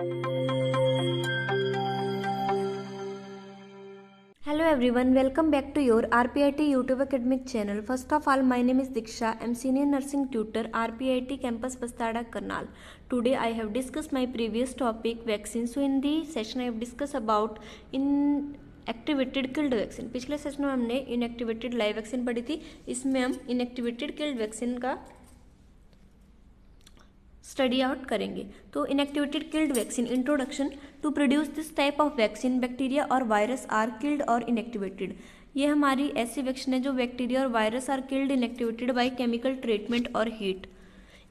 Hello everyone, welcome back to your RPIT YouTube academic channel. First of all, my name is Diksha. I'm senior nursing tutor, RPIT campus Bastada, Karnal. Today I have discussed my previous topic, vaccine. So in the session I have discussed about inactivated killed vaccine. पिछले session में हमने inactivated live vaccine पढ़ी थी. इसमें हम inactivated killed vaccine का study out करेंगे. तो inactivated killed vaccine introduction. To produce this type of vaccine bacteria और वायरस आर किल्ड और इनएक्टिवेटेड. ये हमारी ऐसी वैक्सीन है जो बैक्टीरिया और virus are killed inactivated by chemical treatment और heat.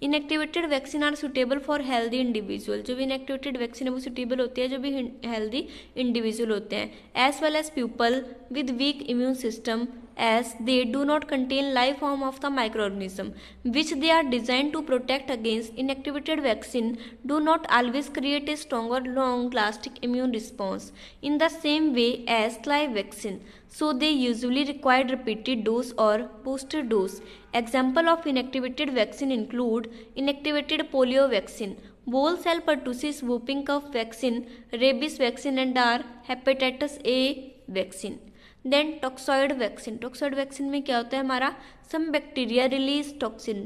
Inactivated vaccine are suitable for healthy individual. जो भी इनएक्टिवेटेड वैक्सीन है वो सुटेबल होती है जो भी हेल्दी इंडिविजुअल होते हैं. As well as people with weak immune system, as they do not contain live form of the microorganism which they are designed to protect against. Inactivated vaccine do not always create a stronger long lasting immune response in the same way as live vaccine, so they usually require repeated dose or booster dose. Example of inactivated vaccine include inactivated polio vaccine, whole cell pertussis, whooping cough vaccine, rabies vaccine and are hepatitis A vaccine. Then toxoid vaccine. Toxoid vaccine में क्या होता है हमारा, some bacteria release toxin.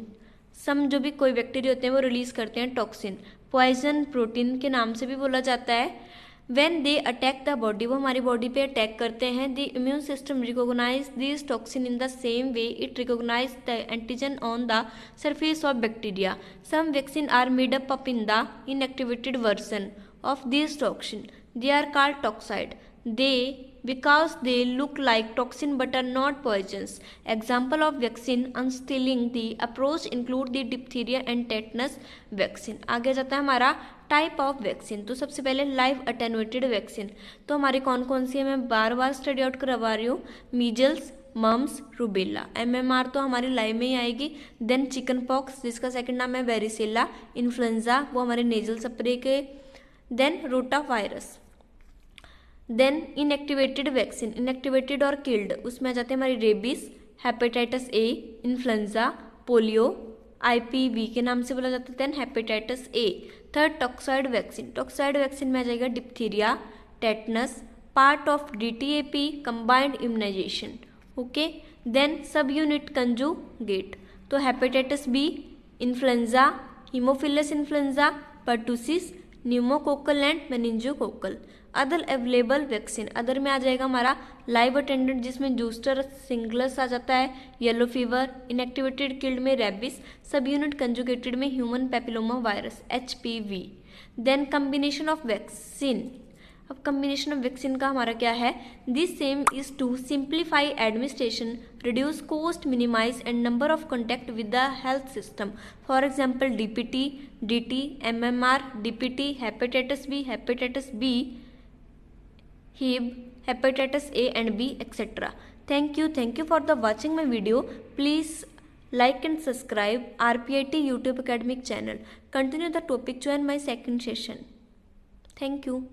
Some जो भी कोई bacteria होते हैं वो रिलीज करते हैं टॉक्सिन. पॉइजन प्रोटीन के नाम से भी बोला जाता है. When they attack the body, वो हमारी बॉडी पे अटैक करते हैं. The immune system recognise this toxin in the same way it recognise the antigen on the surface of bacteria. Some vaccine are made up in the inactivated version of this toxin. They are called toxoid. Because they look like toxin but are not poisons. Example of vaccine unstilling the approach include the diphtheria and tetanus vaccine. आगे जाता है हमारा type of vaccine. तो सबसे पहले live attenuated vaccine. तो हमारी कौन कौन सी है मैं बार बार स्टडी आउट करवा रही हूँ. Measles, mums, rubella. MMR तो हमारी लाइव में ही आएगी. देन चिकन पॉक्स जिसका सेकंड नाम है वेरिसेला. इन्फ्लुएंजा वो हमारे नेजल स्प्रे के. Then rota virus. Then inactivated vaccine, inactivated और किल्ड, उसमें आ जाते हैं हमारी rabies, hepatitis A, influenza, polio, IPV के नाम से बोला जाता है. Then hepatitis A. Third toxoid vaccine. Toxoid vaccine में आ जाएगा diphtheria, tetanus, part of DTAP combined immunisation. Okay. Then sub unit conjugate. तो hepatitis B, influenza, haemophilus influenza, pertussis, pneumococcal and meningococcal. Other available vaccine. Other में आ जाएगा हमारा live attenuated जिसमें zoster shingles आ जाता है, येलो फीवर. इनएक्टिवेटेड किल्ड में रेबिस. सब यूनिट कंजुगेटेड में human papilloma virus HPV. Then combination of vaccine. अब कम्बिनेशन ऑफ वैक्सीन का हमारा क्या है, this same is to simplify administration, reduce cost, minimise and number of contact with the health system. For example DPT, DT, MMR, DPT, hepatitis B, hepatitis B, HIV, hepatitis A and B, etc. Thank you for the watching my video. Please like and subscribe RPIT YouTube academic channel. Continue the topic, join my second session. Thank you.